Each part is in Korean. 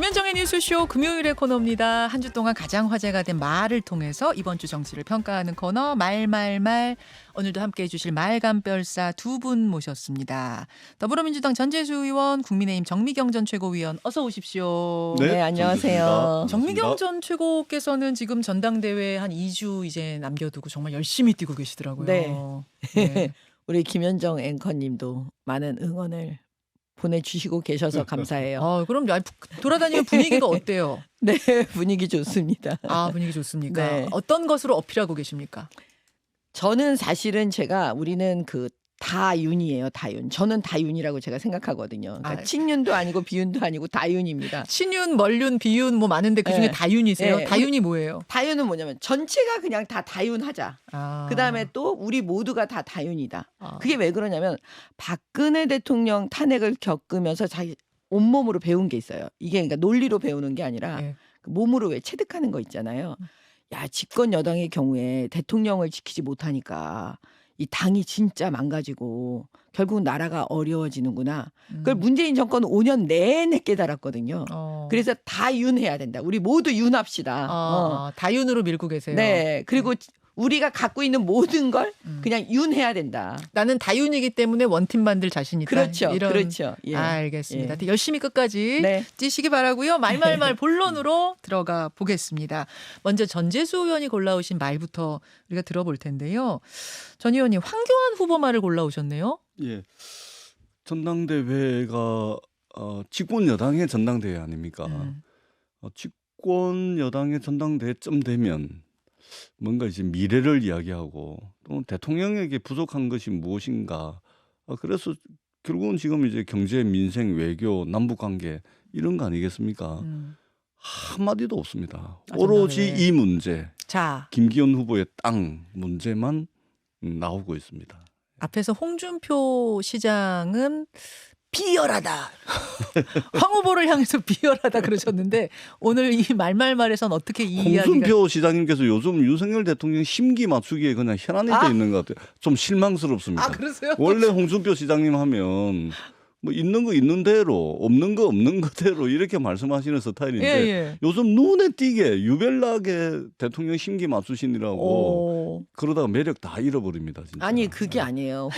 김현정의 뉴스쇼 금요일의 코너입니다. 한 주 동안 가장 화제가 된 말을 통해서 이번 주 정치를 평가하는 코너 말말말. 오늘도 함께해 주실 말감별사 두 분 모셨습니다. 더불어민주당 전재수 의원, 국민의힘 정미경 전 최고위원 어서 오십시오. 네, 안녕하세요. 정미경 전 최고께서는 지금 전당대회 한 2주 이제 남겨두고 정말 열심히 뛰고 계시더라고요. 네. 네. 우리 김현정 앵커님도 많은 응원을 보내주시고 계셔서 감사해요. 그럼 돌아다니는 분위기가 어때요? 네, 분위기 좋습니다. 아, 분위기 좋습니까? 네. 어떤 것으로 어필하고 계십니까? 저는 사실은 우리는 다윤이에요. 다윤. 저는 다윤이라고 제가 생각하거든요. 그러니까 친윤도 아니고 비윤도 아니고 다윤입니다. 친윤, 멀윤, 비윤 뭐 많은데 그중에 네. 다윤이세요? 네. 다윤이 뭐예요? 다윤은 뭐냐면 전체가 그냥 다 다윤하자. 그다음에 또 우리 모두가 다 다윤이다. 그게 왜 그러냐면 박근혜 대통령 탄핵을 겪으면서 자기 온몸으로 배운 게 있어요. 이게 그러니까 논리로 배우는 게 아니라 네. 몸으로 왜 체득하는 거 있잖아요. 야, 집권 여당의 경우에 대통령을 지키지 못하니까 이 당이 진짜 망가지고 결국 나라가 어려워지는구나. 그걸 문재인 정권은 5년 내내 깨달았거든요. 그래서 다 윤해야 된다. 우리 모두 윤합시다. 다윤으로 밀고 계세요. 네. 그리고 우리가 갖고 있는 모든 걸 그냥 윤해야 된다. 나는 다윤이기 때문에 원팀 만들 자신 있다. 그렇죠. 이런. 그렇죠. 예. 알겠습니다. 예. 열심히 끝까지 네. 뛰시기 바라고요. 말말말 본론으로 들어가 보겠습니다. 먼저 전재수 의원이 골라오신 말부터 우리가 들어볼 텐데요. 전 의원님 황교안 후보 말을 골라오셨네요. 예, 전당대회가 집권 여당의 전당대회 아닙니까? 집권 여당의 전당대회쯤 되면 뭔가 이제 미래를 이야기하고 또 대통령에게 부족한 것이 무엇인가. 그래서 결국은 지금 이제 경제, 민생, 외교, 남북 관계 이런 거 아니겠습니까? 한마디도 없습니다. 오로지 이 문제, 자, 김기현 후보의 땅 문제만 나오고 있습니다. 앞에서 홍준표 시장은 비열하다. 황 후보를 향해서 비열하다 그러셨는데 오늘 이 말말말에선 어떻게 이 이야기가. 홍준표 시장님께서 요즘 윤석열 대통령 심기 맞추기에 그냥 현안이 돼 있는 것 같아요. 좀 실망스럽습니다. 그러세요? 원래 홍준표 시장님 하면 뭐 있는 거 있는 대로 없는 거 없는 거대로 이렇게 말씀하시는 스타일인데 예. 요즘 눈에 띄게 유별나게 대통령 심기 맞추시느라고 그러다가 매력 다 잃어버립니다. 진짜. 아니 그게 아니에요.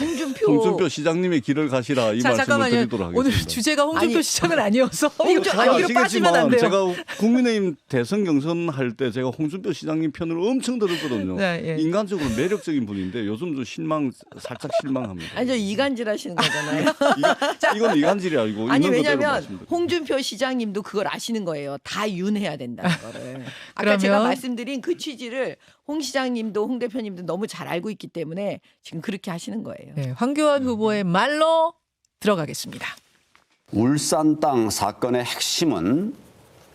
홍준표 시장님의 길을 가시라 이 자, 말씀을 잠깐만요. 드리도록 하겠습니다. 오늘 주제가 홍준표 아니, 시장은 아니어서 잘 여기로 빠지면 안 돼요. 제가 국민의힘 대선 경선할 때 제가 홍준표 시장님 편을 엄청 들었거든요. 네, 예. 인간적으로 매력적인 분인데 요즘 좀 살짝 실망합니다. 아니 저 이간질 하시는 거잖아요. 이건 이간질이 아니고 아니 있는 그대로 왜냐면 말씀드립니다. 홍준표 시장님도 그걸 아시는 거예요. 다 윤해야 된다는 거를. 아까 그러면- 제가 말씀드린 그 취지를 홍 시장님도 홍 대표님도 너무 잘 알고 있기 때문에 지금 그렇게 하시는 거예요. 네, 황교안 후보의 말로 들어가겠습니다. 울산 땅 사건의 핵심은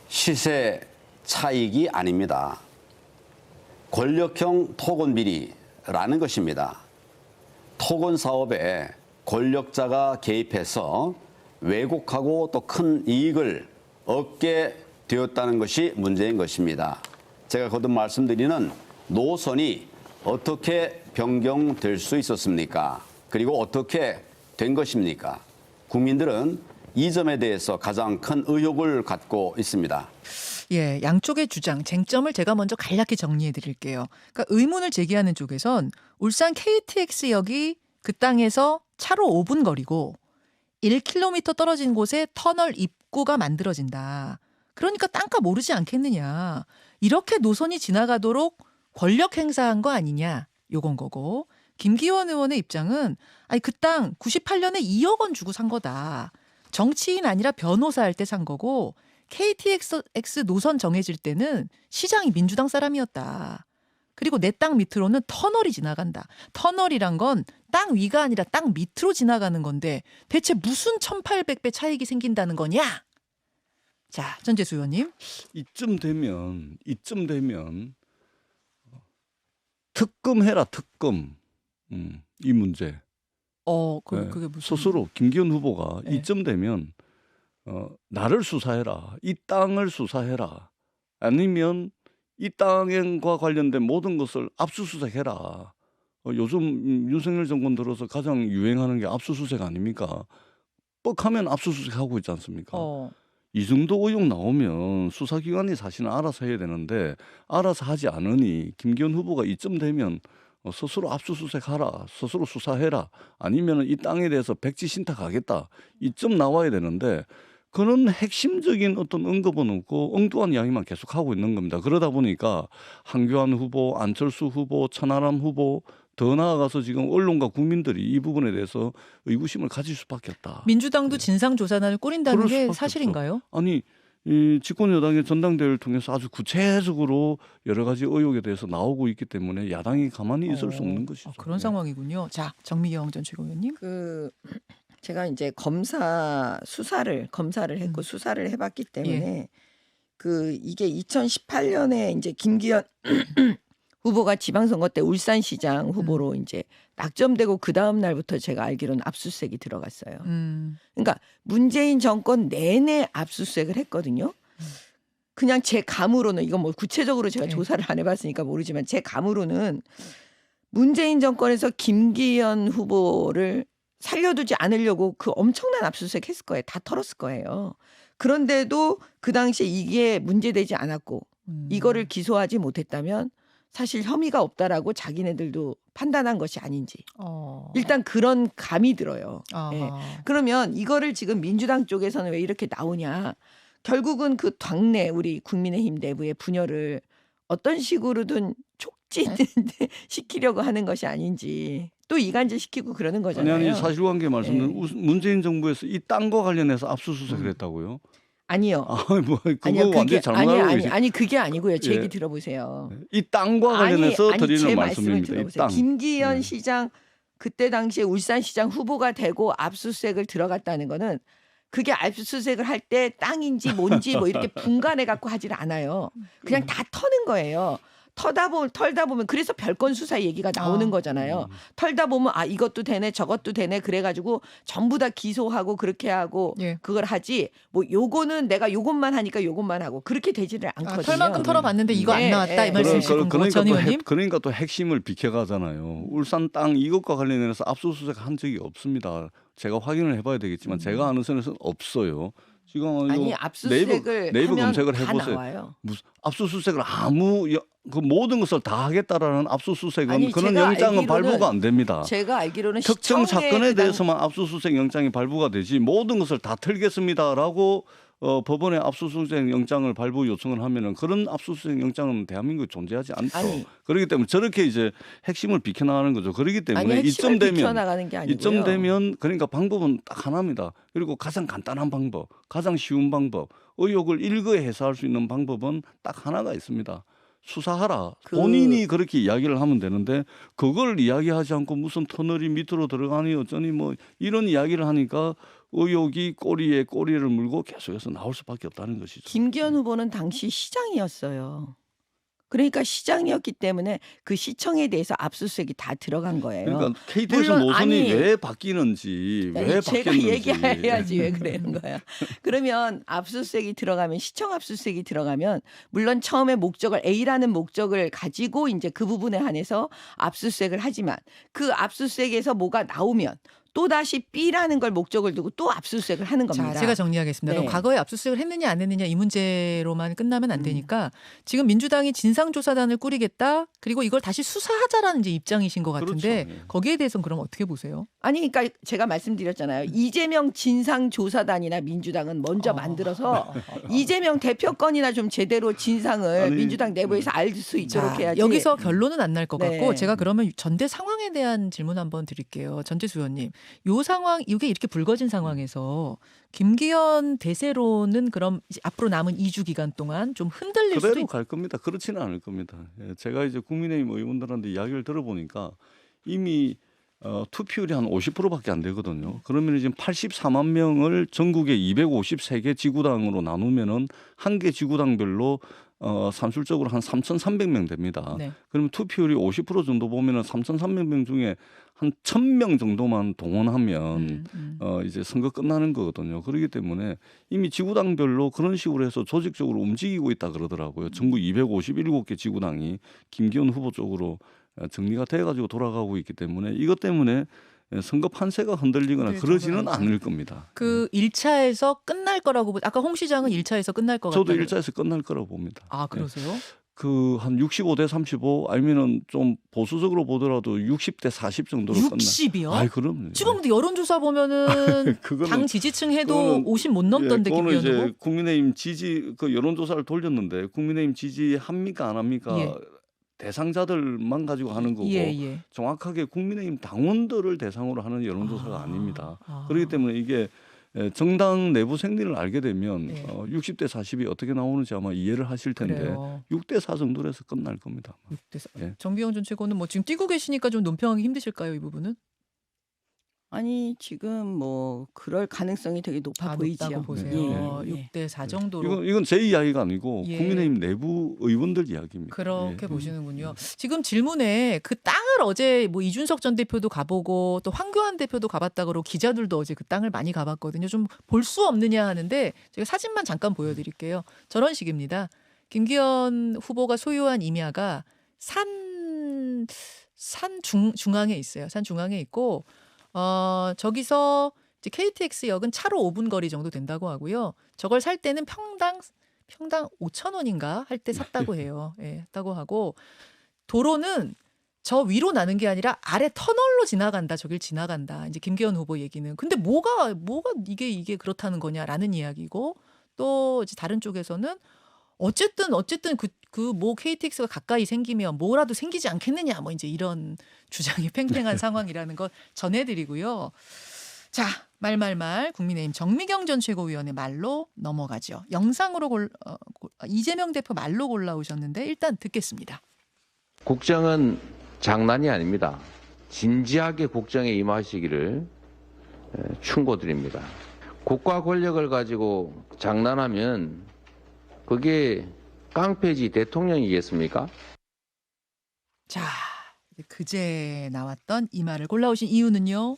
시세 차익이 아닙니다. 권력형 토건 비리라는 것입니다. 토건 사업에 권력자가 개입해서 왜곡하고 또 큰 이익을 얻게 되었다는 것이 문제인 것입니다. 제가 거듭 말씀드리는 노선이 어떻게 변경될 수 있었습니까? 그리고 어떻게 된 것입니까? 국민들은 이 점에 대해서 가장 큰 의혹을 갖고 있습니다. 예, 양쪽의 주장, 쟁점을 제가 먼저 간략히 정리해 드릴게요. 그러니까 의문을 제기하는 쪽에선 울산 KTX역이 그 땅에서 차로 5분 거리고 1km 떨어진 곳에 터널 입구가 만들어진다. 그러니까 땅값 오르지 않겠느냐. 이렇게 노선이 지나가도록 권력 행사한 거 아니냐. 요건 거고. 김기현 의원의 입장은 아니 그 땅 98년에 2억 원 주고 산 거다. 정치인 아니라 변호사 할 때 산 거고 KTX 노선 정해질 때는 시장이 민주당 사람이었다. 그리고 내 땅 밑으로는 터널이 지나간다. 터널이란 건 땅 위가 아니라 땅 밑으로 지나가는 건데 대체 무슨 1800배 차익이 생긴다는 거냐? 자, 전재수 의원님. 이쯤 되면 특검해라 특검. 이 문제. 그게 무슨 스스로 김기현 후보가 네. 이쯤 되면 나를 수사해라. 이 땅을 수사해라. 아니면 이 땅과 관련된 모든 것을 압수수색해라. 요즘 윤석열 정권 들어서 가장 유행하는 게 압수수색 아닙니까? 뻑하면 압수수색하고 있지 않습니까? 이 정도 의혹 나오면 수사기관이 사실은 알아서 해야 되는데 알아서 하지 않으니 김기현 후보가 이쯤 되면 스스로 압수수색하라, 스스로 수사해라, 아니면 이 땅에 대해서 백지 신탁하겠다 이쯤 나와야 되는데 그런 핵심적인 어떤 언급은 없고 엉뚱한 이야기만 계속하고 있는 겁니다. 그러다 보니까 한교안 후보, 안철수 후보, 천하람 후보 더 나아가서 지금 언론과 국민들이 이 부분에 대해서 의구심을 가질 수밖에 없다. 민주당도 진상조사단을 꾸린다는 그럴 게 수밖에 사실인가요? 아니 이 집권 여당의 전당대회를 통해서 아주 구체적으로 여러 가지 의혹에 대해서 나오고 있기 때문에 야당이 가만히 있을 수 없는 것이죠. 그런 네. 상황이군요. 자, 정미경 전 최고위원님. 제가 이제 검사를 했고 수사를 해봤기 때문에 이게 2018년에 이제 김기현 후보가 지방선거 때 울산시장 후보로 이제 낙점되고 그 다음 날부터 제가 알기로는 압수수색이 들어갔어요. 그러니까 문재인 정권 내내 압수수색을 했거든요. 그냥 제 감으로는 이건 뭐 구체적으로 제가 네. 조사를 안 해봤으니까 모르지만 제 감으로는 문재인 정권에서 김기현 후보를 살려두지 않으려고 그 엄청난 압수수색 했을 거예요. 다 털었을 거예요. 그런데도 그 당시에 이게 문제되지 않았고 이거를 기소하지 못했다면 사실 혐의가 없다라고 자기네들도 판단한 것이 아닌지 일단 그런 감이 들어요. 예. 그러면 이거를 지금 민주당 쪽에서는 왜 이렇게 나오냐. 결국은 그 당내 우리 국민의힘 내부의 분열을 어떤 식으로든 촉진시키려고 하는 것이 아닌지 또 이간질시키고 그러는 거잖아요. 아니 사실관계 말씀드리면 예. 문재인 정부에서 이 땅과 관련해서 압수수색을 했다고요? 아니요. 뭐 그거 아니요, 완전히 잘못 알고 계세요. 아니 그게 아니고요. 제 예. 얘기 들어보세요. 이 땅과 관련해서 드리는 제 말씀을 말씀입니다. 이 들어보세요. 땅. 김기현 네. 시장 그때 당시에 울산시장 후보가 되고 압수수색을 들어갔다는 거는 그게 압수수색을 할 때 땅인지 뭔지 뭐 이렇게 분간해 갖고 하질 않아요. 그냥 다 터는 거예요. 털다 보면 그래서 별건 수사 얘기가 나오는 거잖아요. 털다 보면 아 이것도 되네 저것도 되네 그래가지고 전부 다 기소하고 그렇게 하고 예. 그걸 하지 뭐 요거는 내가 요것만 하니까 요것만 하고 그렇게 되지를 않거든요. 털만큼 털어봤는데 이거 안 네, 나왔다 네. 이 말씀이신 거고 전 의원님. 그러니까 또 핵심을 비켜가잖아요. 울산 땅 이것과 관련해서 압수수색 한 적이 없습니다. 제가 확인을 해봐야 되겠지만 제가 아는 선에서는 없어요. 지금 아니 압수수색을 네이버 하면 검색을 다 해보세요. 나와요. 무슨 압수수색을 그 모든 것을 다 하겠다라는 압수수색은 아니, 그런 제가 영장은 알기로는- 발부가 안 됩니다. 제가 알기로는 특정 시청에 사건에 그당- 대해서만 압수수색 영장이 발부가 되지 모든 것을 다 털겠습니다라고 법원에 압수수색 영장을 발부 요청을 하면은 그런 압수수색 영장은 대한민국에 존재하지 않죠. 아니. 그렇기 때문에 저렇게 이제 핵심을 비켜나가는 거죠. 그렇기 때문에 아니 핵심을 이쯤 되면 비켜나가는 게 아니고요. 이쯤 되면 그러니까 방법은 딱 하나입니다. 그리고 가장 간단한 방법, 가장 쉬운 방법, 의혹을 일거에 해소할 수 있는 방법은 딱 하나가 있습니다. 수사하라. 본인이 그렇게 이야기를 하면 되는데 그걸 이야기하지 않고 무슨 터널이 밑으로 들어가니 어쩌니 뭐 이런 이야기를 하니까 의혹이 꼬리에 꼬리를 물고 계속해서 나올 수밖에 없다는 것이죠. 김기현 후보는 당시 시장이었어요. 그러니까 시장이었기 때문에 그 시청에 대해서 압수수색이 다 들어간 거예요. 그러니까 KTX 물론 노선이 아니, 왜 바뀌는지 왜 아니, 제가 바뀌었는지 얘기해야지 왜 그러는 거야. 그러면 압수수색이 들어가면 시청 압수수색이 들어가면 물론 처음에 목적을 A라는 목적을 가지고 이제 그 부분에 한해서 압수수색을 하지만 그 압수수색에서 뭐가 나오면 또 다시 B라는 걸 목적을 두고 또 압수수색을 하는 겁니다. 자, 제가 정리하겠습니다. 그럼 네. 과거에 압수수색을 했느냐 안 했느냐 이 문제로만 끝나면 안 되니까 지금 민주당이 진상조사단을 꾸리겠다. 그리고 이걸 다시 수사하자라는 이제 입장이신 것 같은데 그렇죠. 네. 거기에 대해서는 그럼 어떻게 보세요? 아니 그러니까 제가 말씀드렸잖아요. 이재명 진상조사단이나 민주당은 먼저 만들어서 이재명 대표건이나 좀 제대로 진상을 아니, 민주당 내부에서 알 수 있도록 자, 해야지. 여기서 결론은 안 날 것 네. 같고 제가 그러면 전대 상황에 대한 질문 한번 드릴게요. 전재수 의원님. 요 상황 이게 이렇게 불거진 상황에서 김기현 대세로는 그럼 이제 앞으로 남은 2주 기간 동안 좀 흔들릴 수도 그대로 있... 갈 겁니다. 그렇지는 않을 겁니다. 예, 제가 이제 국민의힘 의원들한테 이야기를 들어보니까 이미 투표율이 한 50%밖에 안 되거든요. 그러면 지금 84만 명을 전국의 253개 지구당으로 나누면은 한 개 지구당별로 산술적으로 한 3,300명 됩니다. 네. 그러면 투표율이 50% 정도 보면은 3,300명 중에 한 1,000명 정도만 동원하면 이제 선거 끝나는 거거든요. 그렇기 때문에 이미 지구당별로 그런 식으로 해서 조직적으로 움직이고 있다 그러더라고요. 전국 257개 지구당이 김기현 후보 쪽으로 정리가 돼가지고 돌아가고 있기 때문에 이것 때문에 선거 판세가 흔들리거나 흔들릴 그러지는 정도는 아니죠. 않을 겁니다. 그 1차에서 끝날 거라고 아까 홍 시장은 1차에서 끝날 것 저도 같다고. 1차에서 끝날 거라고 봅니다. 아, 그러세요? 그 한 65대 35 아니면은 좀 보수적으로 보더라도 60대 40 정도로 끝나. 60이요? 아이 그럼. 지금 근데 여론조사 보면은 그거는- 당 지지층 해도 그거는- 50 못 넘던데 그거는 김기현 후보. 이제 국민의힘 지지 그 여론조사를 돌렸는데 국민의힘 지지합니까 안 합니까? 예. 대상자들만 가지고 하는 거고 예. 정확하게 국민의힘 당원들을 대상으로 하는 여론조사가 아닙니다. 아. 그렇기 때문에 이게 정당 내부 생리를 알게 되면 네. 60대 40이 어떻게 나오는지 아마 이해를 하실 텐데 그래요. 6대 4 정도로 해서 끝날 겁니다. 6대 4. 예. 정비영 전 최고는 뭐 지금 뛰고 계시니까 좀 논평하기 힘드실까요, 이 부분은? 아니 지금 뭐 그럴 가능성이 되게 높아 보이지요. 높다고 보세요. 예. 6대 4 정도로. 이건 제 이야기가 아니고 예. 국민의힘 내부 의원들 이야기입니다. 그렇게 예. 보시는군요. 지금 질문에 그 땅을 어제 뭐 이준석 전 대표도 가보고 또 황교안 대표도 가봤다 그러고 기자들도 어제 그 땅을 많이 가봤거든요. 좀 볼 수 없느냐 하는데 제가 사진만 잠깐 보여드릴게요. 저런 식입니다. 김기현 후보가 소유한 임야가 중앙에 있어요. 산 중앙에 있고 저기서 이제 KTX역은 차로 5분 거리 정도 된다고 하고요. 저걸 살 때는 평당 5,000원인가 할 때 샀다고 해요. 예, 했다고 하고 도로는 저 위로 나는 게 아니라 아래 터널로 지나간다. 저길 지나간다. 이제 김기현 후보 얘기는. 근데 뭐가 이게 그렇다는 거냐라는 이야기고 또 이제 다른 쪽에서는 어쨌든 그 뭐 KTX가 가까이 생기면 뭐라도 생기지 않겠느냐 뭐 이제 이런 주장이 팽팽한 상황이라는 걸 전해드리고요. 자, 말 국민의힘 정미경 전 최고위원의 말로 넘어가죠. 영상으로 이재명 대표 말로 골라오셨는데 일단 듣겠습니다. 국정은 장난이 아닙니다. 진지하게 국정에 임하시기를 충고드립니다. 국가 권력을 가지고 장난하면 그게 깡패지 대통령이겠습니까? 자, 그제 나왔던 이 말을 골라오신 이유는요?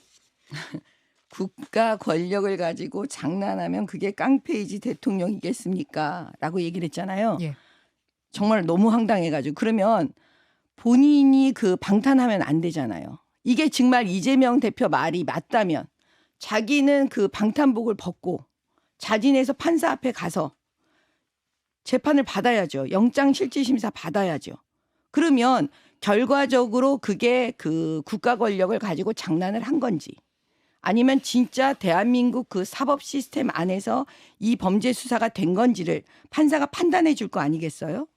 국가 권력을 가지고 장난하면 그게 깡패이지 대통령이겠습니까? 라고 얘기를 했잖아요. 예. 정말 너무 황당해가지고 그러면 본인이 그 방탄하면 안 되잖아요. 이게 정말 이재명 대표 말이 맞다면 자기는 그 방탄복을 벗고 자진해서 판사 앞에 가서 재판을 받아야죠. 영장실질심사 받아야죠. 그러면 결과적으로 그게 그 국가 권력을 가지고 장난을 한 건지 아니면 진짜 대한민국 그 사법 시스템 안에서 이 범죄 수사가 된 건지를 판사가 판단해 줄 거 아니겠어요?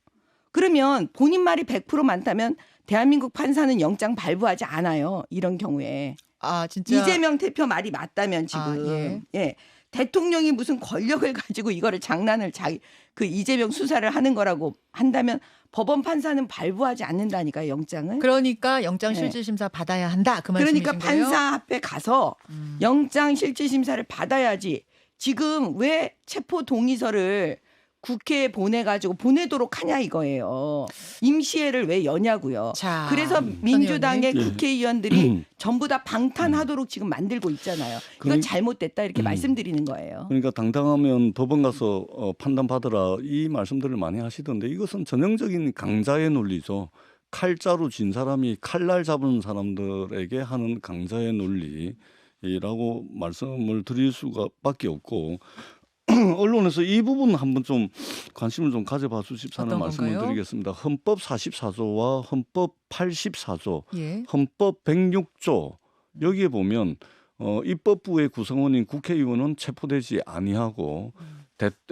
그러면 본인 말이 100% 많다면 대한민국 판사는 영장 발부하지 않아요. 이런 경우에. 아, 진짜 이재명 대표 말이 맞다면 지금. 아, 예. 대통령이 무슨 권력을 가지고 이거를 장난을 그 이재명 수사를 하는 거라고 한다면 법원 판사는 발부하지 않는다니까요. 영장을. 그러니까 영장실질심사 받아야 한다 그 말씀이신 그러니까 거예요? 판사 앞에 가서 영장실질심사를 받아야지. 지금 왜 체포 동의서를 국회에 보내도록 하냐 이거예요. 임시회를 왜 여냐고요. 자, 그래서 민주당의 의원님. 국회의원들이 전부 다 방탄하도록 지금 만들고 있잖아요. 이건 그러니- 잘못됐다 이렇게 말씀드리는 거예요. 그러니까 당당하면 법원 가서 판단받으라 이 말씀들을 많이 하시던데 이것은 전형적인 강자의 논리죠. 칼자루 진 사람이 칼날 잡은 사람들에게 하는 강자의 논리라고 말씀을 드릴 수밖에 없고 언론에서 이 부분 한번 좀 관심을 좀 가져봐 주십사는 어떤 말씀을 건가요? 드리겠습니다. 헌법 44조와 헌법 84조, 예. 헌법 106조 여기에 보면 입법부의 구성원인 국회의원은 체포되지 아니하고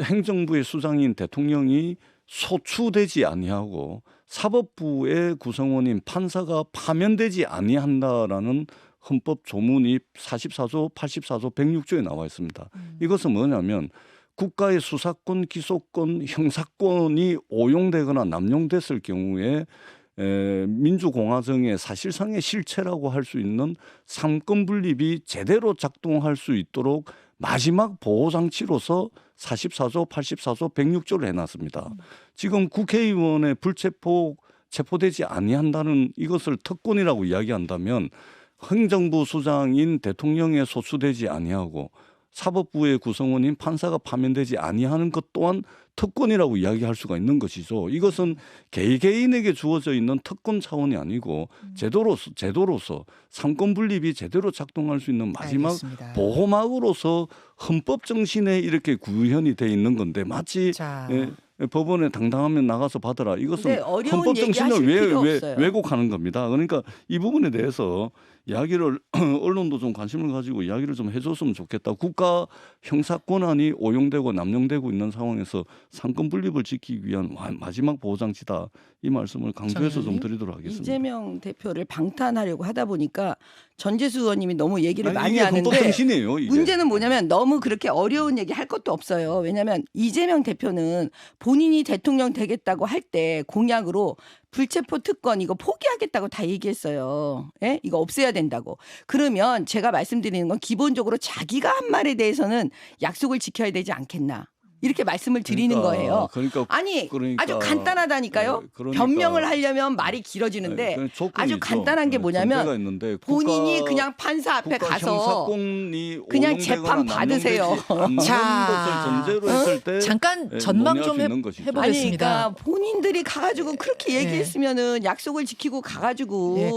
행정부의 수장인 대통령이 소추되지 아니하고 사법부의 구성원인 판사가 파면되지 아니한다라는 헌법 조문이 44조, 84조, 106조에 나와 있습니다. 이것은 뭐냐면 국가의 수사권, 기소권, 형사권이 오용되거나 남용됐을 경우에 민주공화정의 사실상의 실체라고 할 수 있는 삼권 분립이 제대로 작동할 수 있도록 마지막 보호장치로서 44조, 84조, 106조를 해놨습니다. 지금 국회의원의 체포되지 아니한다는 이것을 특권이라고 이야기한다면 행정부 수장인 대통령에 소추되지 아니하고 사법부의 구성원인 판사가 파면되지 아니하는 것 또한 특권이라고 이야기할 수가 있는 것이죠. 이것은 개개인에게 주어져 있는 특권 차원이 아니고 제도로서 삼권 분립이 제대로 작동할 수 있는 마지막 알겠습니다. 보호막으로서 헌법 정신에 이렇게 구현이 돼 있는 건데 마치 자, 법원에 당당하면 나가서 받아라. 근데 이것은 어려운 헌법 정신을 얘기하실 필요 없어요. 왜곡하는 겁니다. 그러니까 이 부분에 대해서 이야기를 언론도 좀 관심을 가지고 이야기를 좀 해줬으면 좋겠다. 국가 형사 권한이 오용되고 남용되고 있는 상황에서 상권 분립을 지키기 위한 마지막 보호장치다. 이 말씀을 강조해서 좀 장관님. 드리도록 하겠습니다. 이재명 대표를 방탄하려고 하다 보니까 전재수 의원님이 너무 얘기를 아니, 많이 이게 헌법 하는데 정신이에요. 이게. 문제는 뭐냐면 너무 그렇게 어려운 얘기 할 것도 없어요. 왜냐하면 이재명 대표는 본인이 대통령 되겠다고 할 때 공약으로 불체포 특권 이거 포기하겠다고 다 얘기했어요. 예? 이거 없애야 된다고. 그러면 제가 말씀드리는 건 기본적으로 자기가 한 말에 대해서는 약속을 지켜야 되지 않겠나. 이렇게 말씀을 드리는 거예요. 그러니까 아니 그러니까, 아주 간단하다니까요. 네, 그러니까, 변명을 하려면 말이 길어지는데 네, 조건이 아주 있죠. 간단한 게 네, 뭐냐면 전제가 있는데 본인이 국가- 그냥 판사 앞에 국가 가서 형사권이 그냥 오용되거나 재판 받으세요. 남용되지 않는 자, 것을 전제로 했을 때 잠깐 네, 전망 논의할 좀 수 있는 것이죠. 아니 해보겠습니다. 그러니까 본인들이 가가지고 그렇게 네. 얘기했으면은 약속을 지키고 가가지고 네.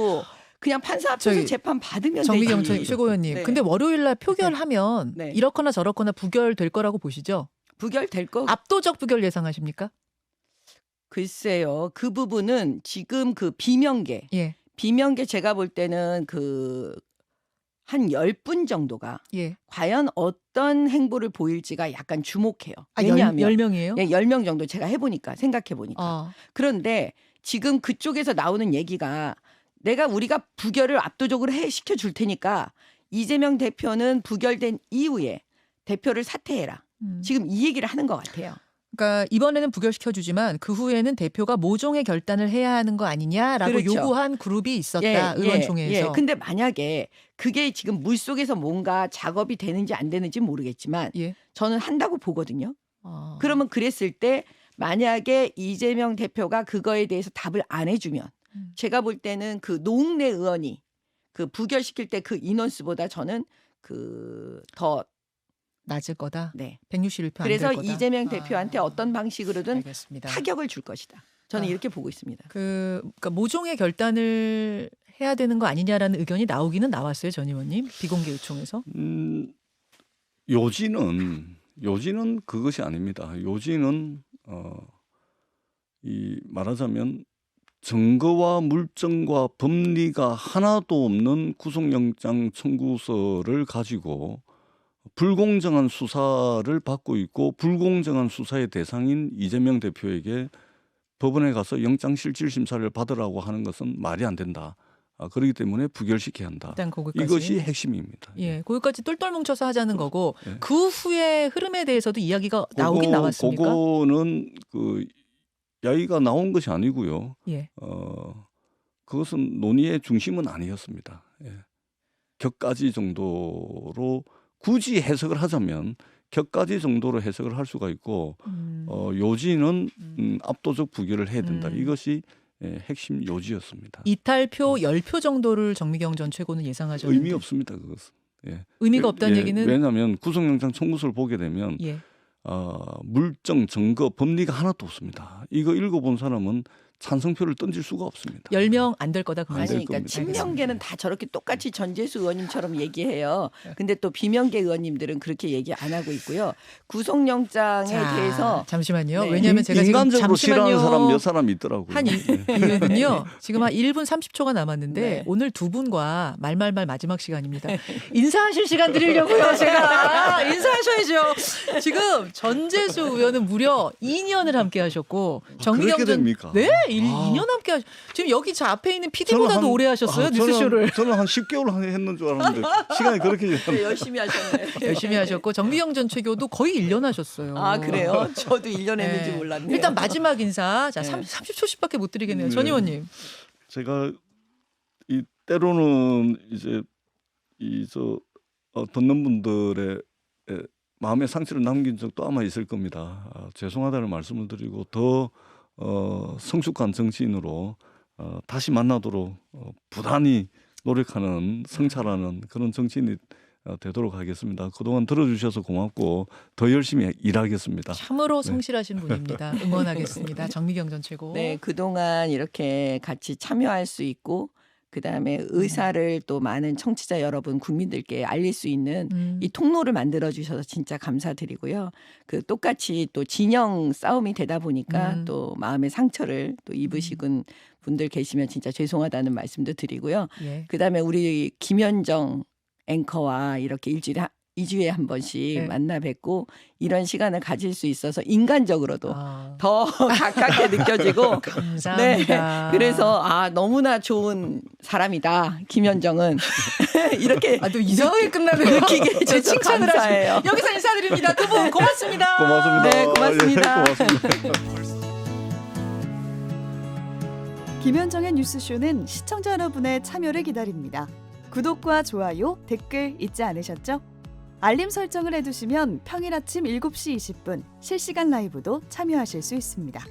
그냥 판사 앞에서 저기 재판 받으면 정미경 되지. 최고위원님. 네. 근데 월요일 날 표결하면 네. 이렇거나 저렇거나 부결될 거라고 보시죠? 부결될 거 압도적 부결 예상하십니까? 글쎄요. 그 부분은 지금 그 비명계 예. 제가 볼 때는 그 한 10분 정도가 예. 과연 어떤 행보를 보일지가 약간 주목해요. 아, 왜냐하면 10명이에요? 예, 10명 정도 제가 해보니까 생각해보니까. 그런데 지금 그쪽에서 나오는 얘기가 우리가 부결을 압도적으로 시켜줄 테니까 이재명 대표는 부결된 이후에 대표를 사퇴해라. 지금 이 얘기를 하는 것 같아요. 그러니까 이번에는 부결시켜주지만 그 후에는 대표가 모종의 결단을 해야 하는 거 아니냐라고 그렇죠. 요구한 그룹이 있었다. 의원총회에서. 근데 만약에 그게 지금 물속에서 뭔가 작업이 되는지 안 되는지 모르겠지만 예. 저는 한다고 보거든요. 아. 그러면 그랬을 때 만약에 이재명 대표가 그거에 대해서 답을 안 해주면 제가 볼 때는 그 노웅래 의원이 그 부결시킬 때 그 인원수보다 저는 그 더 낮을 거다. 네. 161표 안 그래서 될 거다. 이재명 대표한테 어떤 방식으로든 알겠습니다. 타격을 줄 것이다. 저는 아. 이렇게 보고 있습니다. 그러니까 모종의 결단을 해야 되는 거 아니냐라는 의견이 나오기는 나왔어요, 전 의원님. 비공개 요청에서. 요지는 그것이 아닙니다. 요지는 이 말하자면 증거와 물증과 법리가 하나도 없는 구속영장 청구서를 가지고 불공정한 수사를 받고 있고 불공정한 수사의 대상인 이재명 대표에게 법원에 가서 영장실질심사를 받으라고 하는 것은 말이 안 된다. 그렇기 때문에 부결시켜야 한다. 일단 거기까지. 이것이 핵심입니다. 예, 거기까지 똘똘 뭉쳐서 하자는 거고 예. 그 후에 흐름에 대해서도 이야기가 나오긴 나왔습니까? 그거는 그 이야기가 나온 것이 아니고요. 예. 그것은 논의의 중심은 아니었습니다. 예. 격가지 정도로 굳이 해석을 하자면 격가지 정도로 해석을 할 수가 있고 요지는 압도적 부결을 해야 된다. 이것이 핵심 요지였습니다. 이탈표 10표 정도를 정미경 전 최고는 예상하셨는데 의미 없습니다. 그것은. 예. 의미가 없다는 예, 얘기는 왜냐하면 구속영장 청구서를 보게 되면 예. 물증, 증거, 법리가 하나도 없습니다. 이거 읽어본 사람은 찬성표를 던질 수가 없습니다. 10명 안 될 거다 그 안 말씀. 될 그러니까 겁니다. 친명계는 다 저렇게 똑같이 전재수 의원님처럼 얘기해요. 근데 또 비명계 의원님들은 그렇게 얘기 안 하고 있고요. 구속영장에 대해서 잠시만요. 네. 왜냐하면 제가 지금 인간적으로 싫어하는 사람 몇 잠시만요. 사람 있더라고요. 한 이유는요. 지금 한 1분 30초가 남았는데 네. 오늘 두 분과 말말말 마지막 시간입니다. 인사하실 시간 드리려고요. 제가 인사하셔야죠. 지금 전재수 의원은 무려 2년을 함께 하셨고 정미경 그렇게 전 됩니까? 네, 2년 함께 지금 여기 저 앞에 있는 PD보다도 오래 하셨어요. 저는 뉴스쇼를. 저는 한 10개월 했는 줄 알았는데 시간이 그렇게 네, 지났네요. 열심히 하셨네요. 열심히 하셨고 정미경 전 최교도 거의 1년 하셨어요. 아 그래요? 저도 1년 했는지 네. 몰랐네요. 일단 마지막 인사. 자, 네. 30초씩밖에 못 드리겠네요. 네. 전 의원님. 제가 이 때로는 이제 듣는 분들의 마음의 상처를 남긴 적도 아마 있을 겁니다. 죄송하다는 말씀을 드리고 더 성숙한 정치인으로 다시 만나도록 부단히 노력하는 성찰하는 그런 정치인이 되도록 하겠습니다. 그동안 들어주셔서 고맙고 더 열심히 일하겠습니다. 참으로 성실하신 분입니다. 응원하겠습니다. 정미경 전 최고. 네, 그동안 이렇게 같이 참여할 수 있고 그다음에 의사를 또 많은 청취자 여러분 국민들께 알릴 수 있는 이 통로를 만들어 주셔서 진짜 감사드리고요. 그 똑같이 또 진영 싸움이 되다 보니까 또 마음의 상처를 또 입으시군 분들 계시면 진짜 죄송하다는 말씀도 드리고요. 예. 그다음에 우리 김현정 앵커와 이렇게 일주일에 2주에 한 번씩 네. 만나 뵙고 이런 시간을 가질 수 있어서 인간적으로도 아, 더 가깝게 느껴지고 감사합니다. 그래서 너무나 좋은 사람이다 김현정은 이렇게 또 이상하게 끝나네요. 느끼게 저 해줘서 칭찬을 감사해요. 하시고 여기서 인사드립니다. 두 분 고맙습니다. 고맙습니다. 네, 고맙습니다. 예, 고맙습니다. 김현정의 뉴스쇼는 시청자 여러분의 참여를 기다립니다. 구독과 좋아요, 댓글 잊지 않으셨죠? 알림 설정을 해두시면 평일 아침 7시 20분 실시간 라이브도 참여하실 수 있습니다.